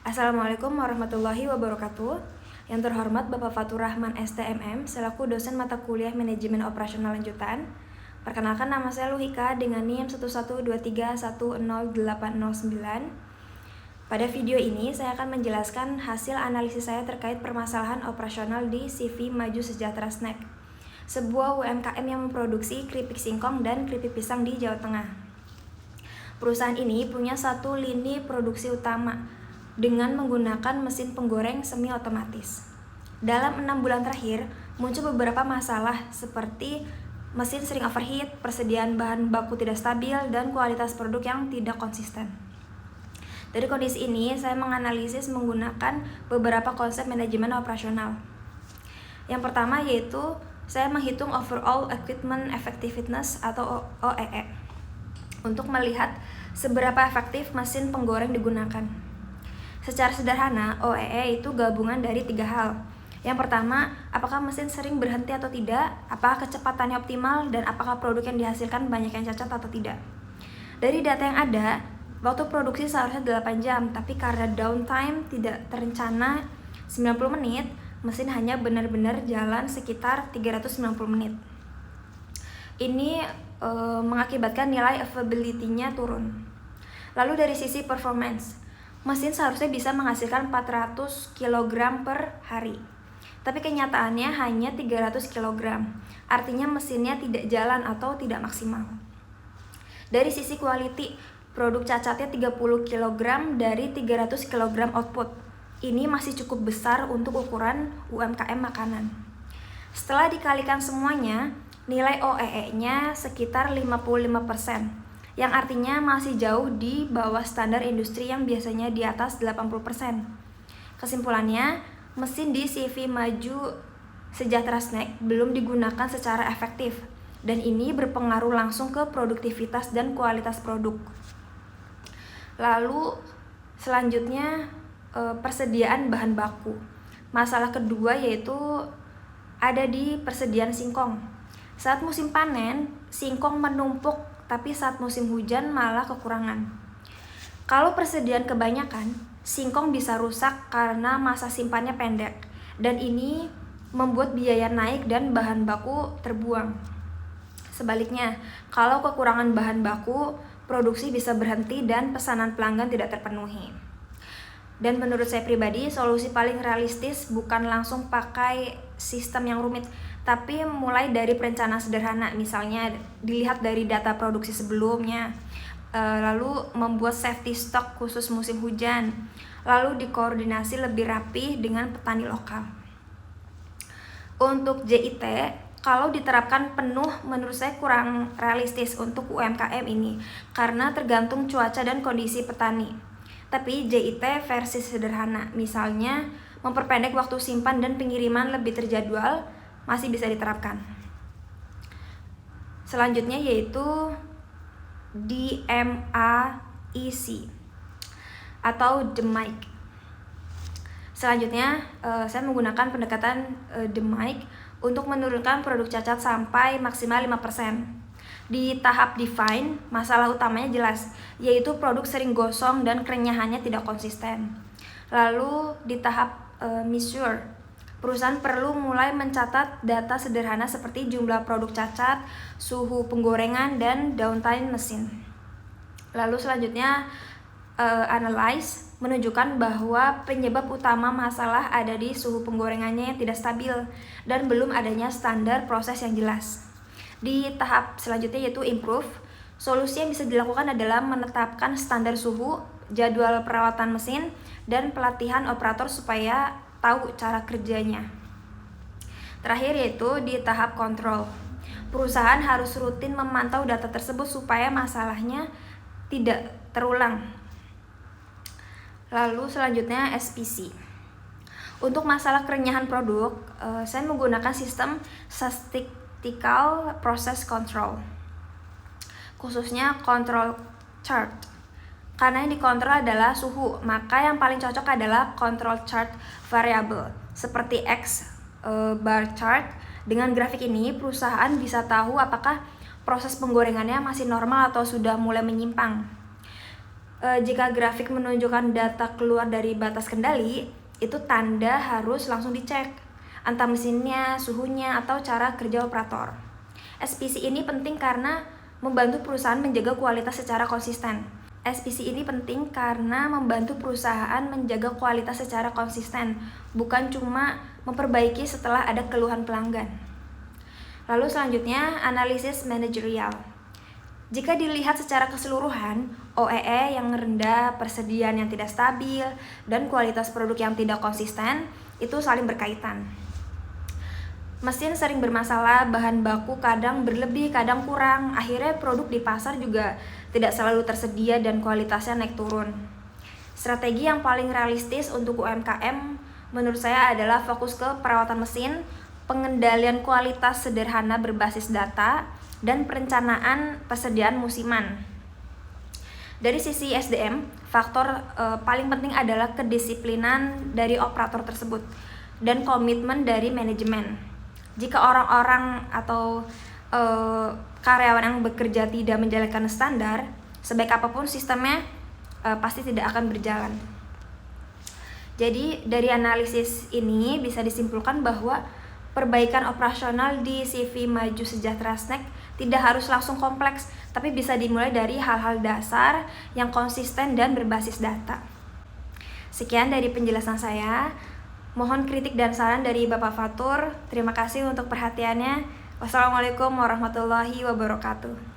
Assalamualaikum warahmatullahi wabarakatuh. Yang terhormat Bapak Fatur Rahman STMM selaku dosen mata kuliah Manajemen Operasional Lanjutan. Perkenalkan, nama saya Luhika dengan NIM 112310809. Pada video ini saya akan menjelaskan hasil analisis saya terkait permasalahan operasional di CV Maju Sejahtera Snack, sebuah UMKM yang memproduksi keripik singkong dan keripik pisang di Jawa Tengah. Perusahaan ini punya satu lini produksi utama dengan menggunakan mesin penggoreng semi otomatis. Dalam 6 bulan terakhir, muncul beberapa masalah seperti mesin sering overheat, persediaan bahan baku tidak stabil, dan kualitas produk yang tidak konsisten. Dari kondisi ini, saya menganalisis menggunakan beberapa konsep manajemen operasional. Yang pertama yaitu saya menghitung Overall Equipment Effectiveness atau OEE untuk melihat seberapa efektif mesin penggoreng digunakan. Secara sederhana, OEE itu gabungan dari 3 hal. Yang pertama, apakah mesin sering berhenti atau tidak, apakah kecepatannya optimal, dan apakah produk yang dihasilkan banyak yang cacat atau tidak. Dari data yang ada, waktu produksi seharusnya 8 jam, tapi karena downtime tidak terencana 90 menit, mesin hanya benar-benar jalan sekitar 390 menit. Ini mengakibatkan nilai availability-nya turun. Lalu dari sisi performance, mesin seharusnya bisa menghasilkan 400 kg per hari, tapi kenyataannya hanya 300 kg. Artinya mesinnya tidak jalan atau tidak maksimal. Dari sisi quality, produk cacatnya 30 kg dari 300 kg output. Ini masih cukup besar untuk ukuran UMKM makanan. Setelah dikalikan semuanya, nilai OEE-nya sekitar 55%, yang artinya masih jauh di bawah standar industri yang biasanya di atas 80%. Kesimpulannya, mesin di CV Maju Sejahtera Snack belum digunakan secara efektif, dan ini berpengaruh langsung ke produktivitas dan kualitas produk. Lalu selanjutnya persediaan bahan baku. Masalah kedua yaitu ada di persediaan singkong. Saat musim panen, singkong menumpuk, tapi saat musim hujan malah kekurangan. Kalau persediaan kebanyakan, singkong bisa rusak karena masa simpannya pendek, dan ini membuat biaya naik dan bahan baku terbuang. Sebaliknya, kalau kekurangan bahan baku, produksi bisa berhenti dan pesanan pelanggan tidak terpenuhi. Dan menurut saya pribadi, solusi paling realistis bukan langsung pakai sistem yang rumit, tapi mulai dari perencanaan sederhana. Misalnya dilihat dari data produksi sebelumnya, lalu membuat safety stock khusus musim hujan, lalu dikoordinasi lebih rapi dengan petani lokal. Untuk JIT, kalau diterapkan penuh menurut saya kurang realistis untuk UMKM ini, karena tergantung cuaca dan kondisi petani. Tapi JIT versi sederhana, misalnya memperpendek waktu simpan dan pengiriman lebih terjadwal, masih bisa diterapkan. Selanjutnya yaitu DMAEC atau DMAIC. Selanjutnya saya menggunakan pendekatan DMAIC untuk menurunkan produk cacat sampai maksimal 5%. Di tahap define, masalah utamanya jelas, yaitu produk sering gosong dan kerenyahannya tidak konsisten. Lalu di tahap measure, perusahaan perlu mulai mencatat data sederhana seperti jumlah produk cacat, suhu penggorengan, dan downtime mesin. Lalu selanjutnya analyze, menunjukkan bahwa penyebab utama masalah ada di suhu penggorengannya yang tidak stabil dan belum adanya standar proses yang jelas. Di tahap selanjutnya yaitu improve, solusi yang bisa dilakukan adalah menetapkan standar suhu, jadwal perawatan mesin, dan pelatihan operator supaya tahu cara kerjanya. Terakhir yaitu di tahap kontrol. Perusahaan harus rutin memantau data tersebut supaya masalahnya tidak terulang. Lalu selanjutnya SPC. Untuk masalah kerenyahan produk, saya menggunakan sistem Statistical Process Control, khususnya control chart. Karena yang dikontrol adalah suhu, maka yang paling cocok adalah control chart variable seperti X bar chart. Dengan grafik ini, perusahaan bisa tahu apakah proses penggorengannya masih normal atau sudah mulai menyimpang. Jika grafik menunjukkan data keluar dari batas kendali, itu tanda harus langsung dicek, entah mesinnya, suhunya, atau cara kerja operator. SPC ini penting karena membantu perusahaan menjaga kualitas secara konsisten. SPC ini penting karena membantu perusahaan menjaga kualitas secara konsisten, bukan cuma memperbaiki setelah ada keluhan pelanggan. Lalu selanjutnya, analisis manajerial. Jika dilihat secara keseluruhan, OEE yang rendah, persediaan yang tidak stabil, dan kualitas produk yang tidak konsisten, itu saling berkaitan. Mesin sering bermasalah, bahan baku kadang berlebih, kadang kurang. Akhirnya produk di pasar juga tidak selalu tersedia dan kualitasnya naik turun. Strategi yang paling realistis untuk UMKM menurut saya adalah fokus ke perawatan mesin, pengendalian kualitas sederhana berbasis data, dan perencanaan persediaan musiman. Dari sisi SDM, faktor paling penting adalah kedisiplinan dari operator tersebut dan komitmen dari manajemen. Jika orang-orang atau karyawan yang bekerja tidak menjalankan standar, sebaik apapun sistemnya pasti tidak akan berjalan. Jadi dari analisis ini bisa disimpulkan bahwa perbaikan operasional di CV Maju Sejahtera Snack tidak harus langsung kompleks, tapi bisa dimulai dari hal-hal dasar yang konsisten dan berbasis data. Sekian dari penjelasan saya. Mohon kritik dan saran dari Bapak Fatur. Terima kasih untuk perhatiannya. Wassalamualaikum warahmatullahi wabarakatuh.